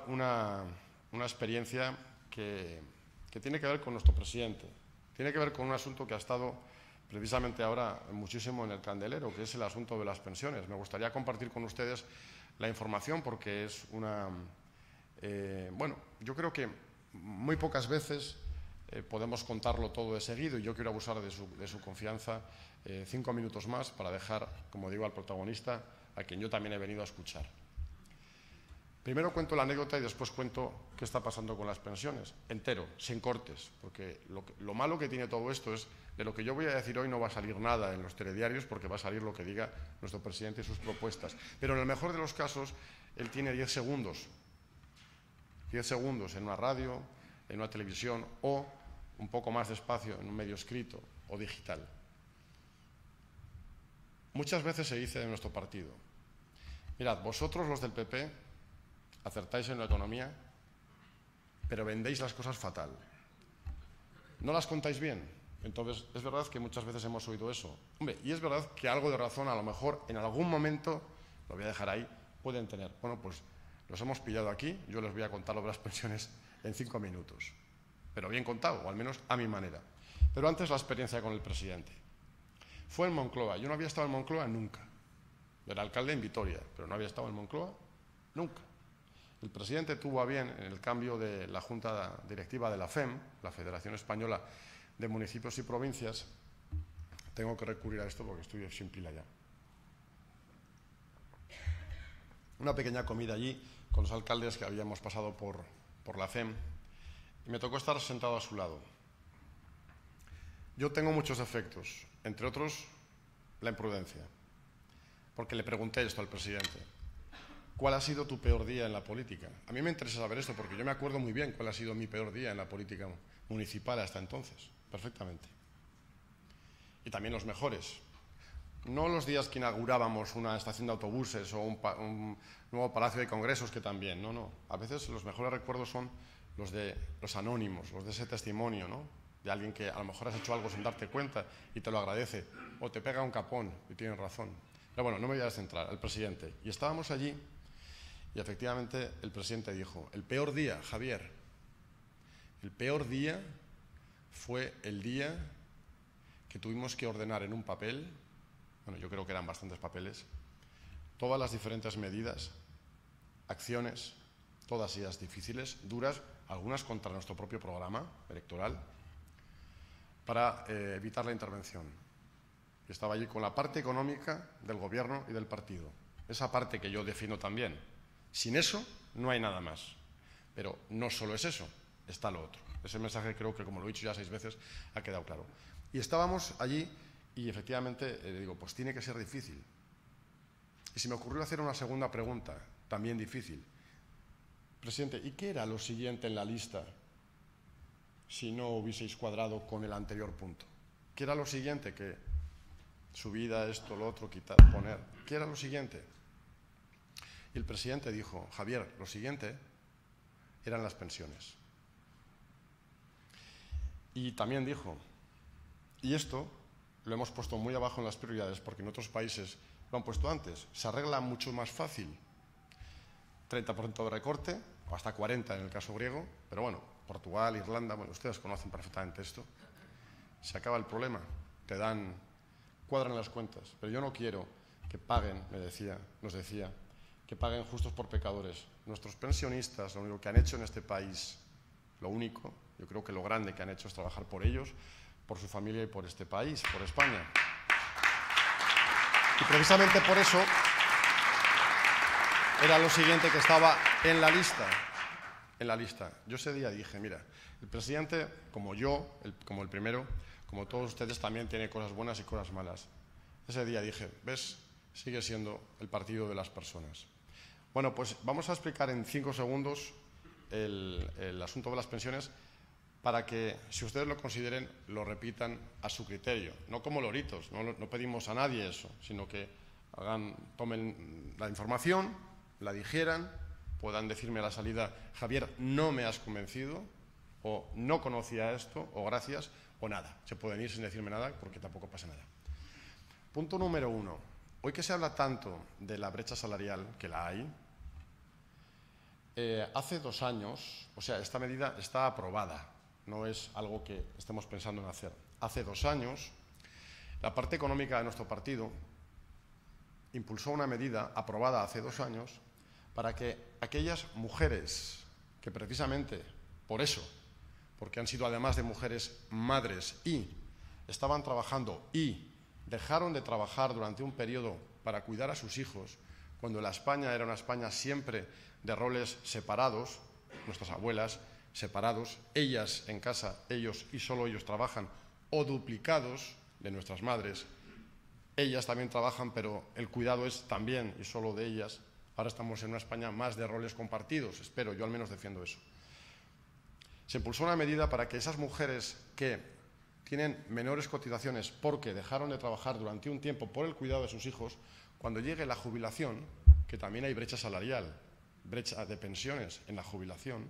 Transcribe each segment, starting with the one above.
una experiencia que tiene que ver con nuestro presidente. Tiene que ver con un asunto que ha estado precisamente ahora muchísimo en el candelero, que es el asunto de las pensiones. Me gustaría compartir con ustedes la información porque es una... bueno, yo creo que muy pocas veces podemos contarlo todo de seguido y yo quiero abusar de su confianza 5 minutos más para dejar, como digo, al protagonista, a quien yo también he venido a escuchar. Primero cuento la anécdota y después cuento qué está pasando con las pensiones, entero, sin cortes, porque lo malo que tiene todo esto es de lo que yo voy a decir hoy no va a salir nada en los telediarios porque va a salir lo que diga nuestro presidente y sus propuestas. Pero en el mejor de los casos, él tiene 10 segundos. 10 segundos en una radio, en una televisión o un poco más de espacio en un medio escrito o digital. Muchas veces se dice de nuestro partido, mirad, vosotros los del PP acertáis en la economía, pero vendéis las cosas fatal. No las contáis bien. Entonces, es verdad que muchas veces hemos oído eso. Hombre, y es verdad que algo de razón, a lo mejor, en algún momento, lo voy a dejar ahí, pueden tener. Bueno, pues los hemos pillado aquí, yo les voy a contar lo de las pensiones en 5 minutos. Pero bien contado, o al menos a mi manera. Pero antes la experiencia con el presidente. Fue en Moncloa. Yo no había estado en Moncloa nunca. Era alcalde en Vitoria, pero no había estado en Moncloa nunca. El presidente tuvo a bien, en el cambio de la Junta Directiva de la FEM, la Federación Española de Municipios y Provincias, tengo que recurrir a esto porque estoy sin pila ya. Una pequeña comida allí con los alcaldes que habíamos pasado por la FEM y me tocó estar sentado a su lado. Yo tengo muchos defectos, entre otros la imprudencia, porque le pregunté esto al presidente. ¿Cuál ha sido tu peor día en la política? A mí me interesa saber esto porque yo me acuerdo muy bien cuál ha sido mi peor día en la política municipal hasta entonces, perfectamente. Y también los mejores. No los días que inaugurábamos una estación de autobuses o un nuevo palacio de congresos, que también, no. A veces los mejores recuerdos son los de los anónimos, los de ese testimonio, ¿no? De alguien que a lo mejor has hecho algo sin darte cuenta y te lo agradece, o te pega un capón y tienes razón. Pero bueno, no me voy a centrar, al presidente. Y estábamos allí y efectivamente el presidente dijo, el peor día, Javier, el peor día fue el día que tuvimos que ordenar en un papel, bueno, yo creo que eran bastantes papeles, todas las diferentes medidas, acciones, todas ellas difíciles, duras, algunas contra nuestro propio programa electoral, para evitar la intervención. Y estaba allí con la parte económica del gobierno y del partido, esa parte que yo defino también. Sin eso no hay nada más. Pero no solo es eso, está lo otro. Ese mensaje creo que, como lo he dicho ya 6 veces, ha quedado claro. Y estábamos allí y efectivamente le digo, pues tiene que ser difícil. Y se me ocurrió hacer una segunda pregunta, también difícil. Presidente, ¿y qué era lo siguiente en la lista si no hubieseis cuadrado con el anterior punto? ¿Qué era lo siguiente? Que subida, esto, lo otro, quitar, poner. ¿Qué era lo siguiente? Y el presidente dijo, Javier, lo siguiente eran las pensiones. Y también dijo, y esto lo hemos puesto muy abajo en las prioridades porque en otros países lo han puesto antes, se arregla mucho más fácil. 30% de recorte, o hasta 40% en el caso griego, pero bueno, Portugal, Irlanda, bueno, ustedes conocen perfectamente esto. Se acaba el problema, cuadran las cuentas, pero yo no quiero que paguen, nos decía, que paguen justos por pecadores. Nuestros pensionistas, lo único que han hecho en este país, lo único, yo creo que lo grande que han hecho es trabajar por ellos, por su familia y por este país, por España. Y precisamente por eso era lo siguiente que estaba en la lista. En la lista. Yo ese día dije, mira, el presidente, como yo, como el primero, como todos ustedes, también tiene cosas buenas y cosas malas. Ese día dije, ¿ves? Sigue siendo el partido de las personas. Bueno, pues vamos a explicar en 5 segundos el asunto de las pensiones para que, si ustedes lo consideren, lo repitan a su criterio. No como loritos, no pedimos a nadie eso, sino que tomen la información, la digieran, puedan decirme a la salida, Javier, no me has convencido, o no conocía esto, o gracias, o nada. Se pueden ir sin decirme nada porque tampoco pasa nada. Punto número 1. Hoy que se habla tanto de la brecha salarial, que la hay, Hace 2 años, o sea, esta medida está aprobada, no es algo que estemos pensando en hacer. Hace 2 años, la parte económica de nuestro partido impulsó una medida aprobada hace 2 años para que aquellas mujeres que precisamente por eso, porque han sido además de mujeres madres y estaban trabajando y dejaron de trabajar durante un periodo para cuidar a sus hijos, cuando la España era una España siempre de roles separados, nuestras abuelas separados, ellas en casa, ellos y solo ellos trabajan, o duplicados de nuestras madres, ellas también trabajan, pero el cuidado es también y solo de ellas. Ahora estamos en una España más de roles compartidos, espero, yo al menos defiendo eso. Se impulsó una medida para que esas mujeres que tienen menores cotizaciones porque dejaron de trabajar durante un tiempo por el cuidado de sus hijos, cuando llegue la jubilación, que también hay brecha salarial, brecha de pensiones en la jubilación,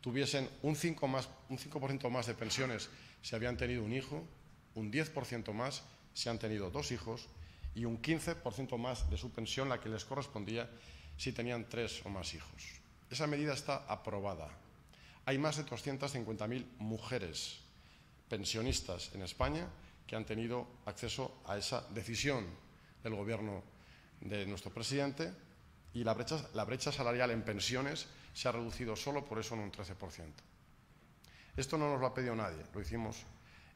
tuviesen un 5% más de pensiones si habían tenido un hijo, un 10% más si han tenido 2 hijos y un 15% más de su pensión la que les correspondía si tenían 3 o más hijos. Esa medida está aprobada. Hay más de 250.000 mujeres pensionistas en España que han tenido acceso a esa decisión del Gobierno de nuestro presidente y la brecha salarial en pensiones se ha reducido solo por eso en un 13%. Esto no nos lo ha pedido nadie, lo hicimos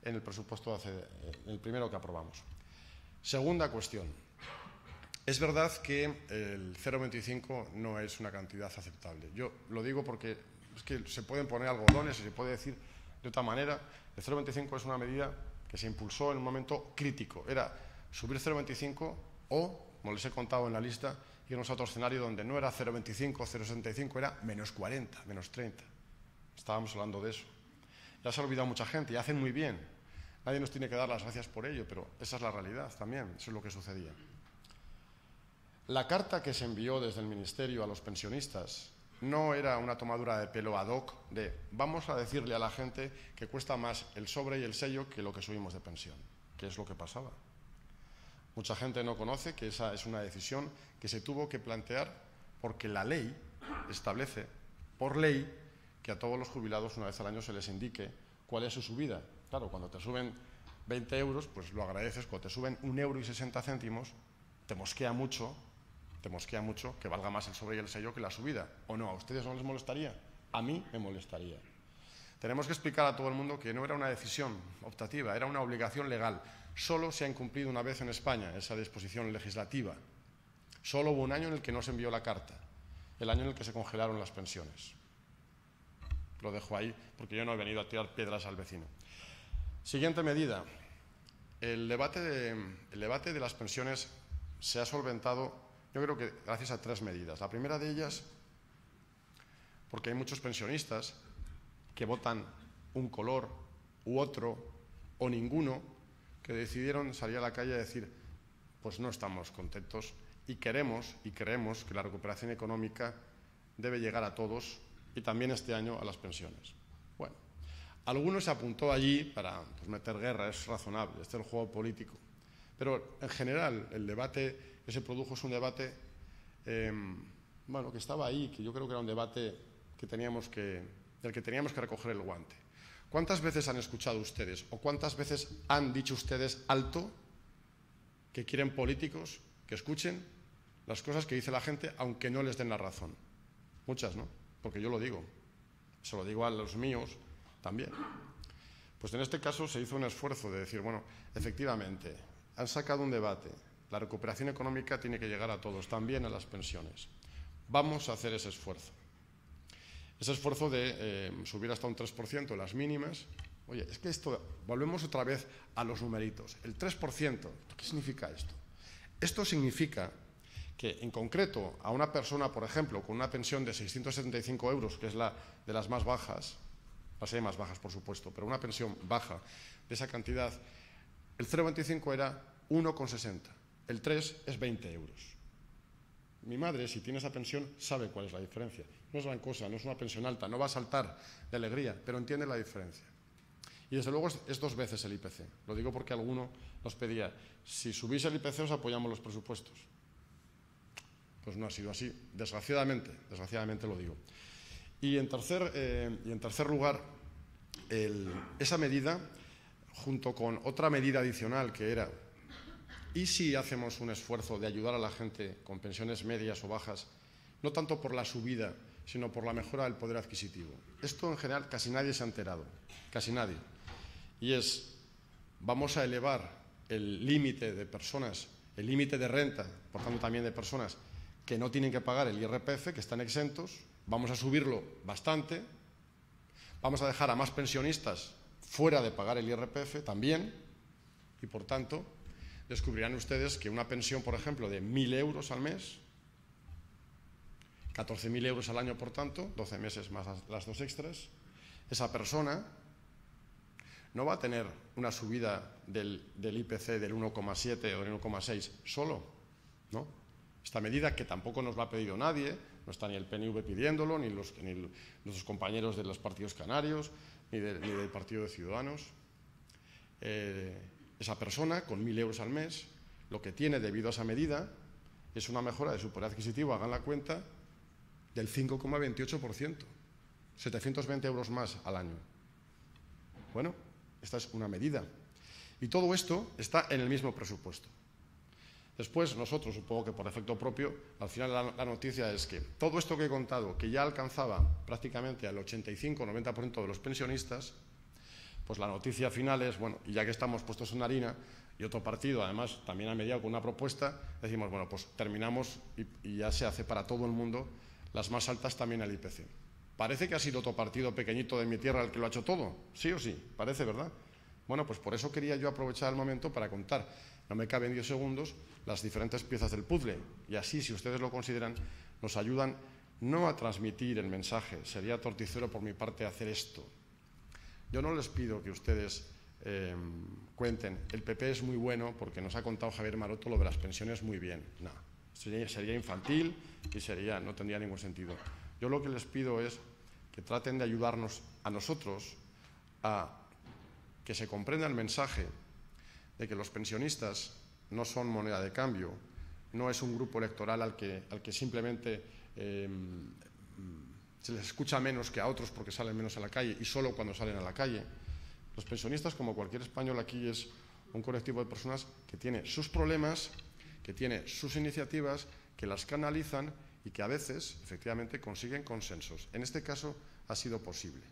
en el presupuesto, el primero que aprobamos. Segunda cuestión. Es verdad que el 0,25 no es una cantidad aceptable. Yo lo digo porque es que se pueden poner algodones y se puede decir de otra manera. El 0,25 es una medida que se impulsó en un momento crítico. Era subir 0,25 o, como les he contado en la lista, irnos a otro escenario donde no era 0,25, 0,65, era menos 40, menos 30. Estábamos hablando de eso. Ya se ha olvidado mucha gente y hacen muy bien. Nadie nos tiene que dar las gracias por ello, pero esa es la realidad también, eso es lo que sucedía. La carta que se envió desde el Ministerio a los pensionistas no era una tomadura de pelo ad hoc de vamos a decirle a la gente que cuesta más el sobre y el sello que lo que subimos de pensión, que es lo que pasaba. Mucha gente no conoce que esa es una decisión que se tuvo que plantear porque la ley establece, por ley, que a todos los jubilados una vez al año se les indique cuál es su subida. Claro, cuando te suben 20 euros, pues lo agradeces. Cuando te suben 1,60 €, te mosquea mucho que valga más el sobre y el sello que la subida. ¿O no? ¿A ustedes no les molestaría? A mí me molestaría. Tenemos que explicar a todo el mundo que no era una decisión optativa, era una obligación legal. Solo se ha incumplido una vez en España esa disposición legislativa. Solo hubo un año en el que no se envió la carta, el año en el que se congelaron las pensiones. Lo dejo ahí porque yo no he venido a tirar piedras al vecino. Siguiente medida. El debate de las pensiones se ha solventado, yo creo que gracias a 3 medidas. La primera de ellas, porque hay muchos pensionistas que votan un color u otro o ninguno, que decidieron salir a la calle a decir, pues no estamos contentos y queremos y creemos que la recuperación económica debe llegar a todos y también este año a las pensiones. Bueno, algunos se apuntó allí para meter guerra, es razonable, este es el juego político. Pero en general el debate que se produjo es un debate que estaba ahí, que yo creo que era un debate del que teníamos que recoger el guante. ¿Cuántas veces han escuchado ustedes o cuántas veces han dicho ustedes alto que quieren políticos que escuchen las cosas que dice la gente aunque no les den la razón? Muchas, ¿no? Porque yo lo digo, se lo digo a los míos también. Pues en este caso se hizo un esfuerzo de decir, bueno, efectivamente, han sacado un debate, la recuperación económica tiene que llegar a todos, también a las pensiones. Vamos a hacer ese esfuerzo. Ese esfuerzo de subir hasta un 3% las mínimas. Oye, es que esto, volvemos otra vez a los numeritos. El 3%, ¿qué significa esto? Esto significa que en concreto a una persona, por ejemplo, con una pensión de 675 €, que es la de las más bajas, las hay más bajas por supuesto, pero una pensión baja de esa cantidad, el 0,25 era 1,60, el 3 es 20 €. Mi madre, si tiene esa pensión, sabe cuál es la diferencia. No es gran cosa, no es una pensión alta, no va a saltar de alegría, pero entiende la diferencia. Y desde luego es 2 veces el IPC. Lo digo porque alguno nos pedía, si subís el IPC os apoyamos los presupuestos. Pues no ha sido así, desgraciadamente lo digo. Y en tercer lugar, esa medida, junto con otra medida adicional que era, ¿y si hacemos un esfuerzo de ayudar a la gente con pensiones medias o bajas, no tanto por la subida, sino por la mejora del poder adquisitivo? Esto en general casi nadie se ha enterado, casi nadie. Y vamos a elevar el límite de personas, el límite de renta, por tanto también de personas que no tienen que pagar el IRPF, que están exentos, vamos a subirlo bastante, vamos a dejar a más pensionistas fuera de pagar el IRPF también, y por tanto descubrirán ustedes que una pensión, por ejemplo, de 1.000 euros al mes, 14.000 euros al año, por tanto, 12 meses más las 2 extras, esa persona no va a tener una subida del IPC del 1,7 o del 1,6 solo, ¿no? Esta medida, que tampoco nos la ha pedido nadie, no está ni el PNV pidiéndolo, ni nuestros compañeros de los partidos canarios, ni del Partido de Ciudadanos. Esa persona, con 1.000 euros al mes, lo que tiene debido a esa medida es una mejora de su poder adquisitivo, hagan la cuenta, del 5,28%, 720 euros más al año. Bueno, esta es una medida. Y todo esto está en el mismo presupuesto. Después, nosotros, supongo que por efecto propio, al final la noticia es que todo esto que he contado, que ya alcanzaba prácticamente al 85-90% de los pensionistas, pues la noticia final es, bueno, y ya que estamos puestos en harina, y otro partido, además, también ha mediado con una propuesta, decimos, bueno, pues terminamos y ya se hace para todo el mundo, las más altas también al IPC. Parece que ha sido otro partido pequeñito de mi tierra el que lo ha hecho todo, sí o sí, parece, ¿verdad? Bueno, pues por eso quería yo aprovechar el momento para contar, no me caben 10 segundos, las diferentes piezas del puzzle. Y así, si ustedes lo consideran, nos ayudan no a transmitir el mensaje, sería torticero por mi parte hacer esto. Yo no les pido que ustedes cuenten, el PP es muy bueno porque nos ha contado Javier Maroto lo de las pensiones muy bien. No, sería infantil y no tendría ningún sentido. Yo lo que les pido es que traten de ayudarnos a nosotros a que se comprenda el mensaje de que los pensionistas no son moneda de cambio, no es un grupo electoral al que simplemente se les escucha menos que a otros porque salen menos a la calle y solo cuando salen a la calle. Los pensionistas, como cualquier español aquí, es un colectivo de personas que tiene sus problemas, que tiene sus iniciativas, que las canalizan y que a veces, efectivamente, consiguen consensos. En este caso ha sido posible.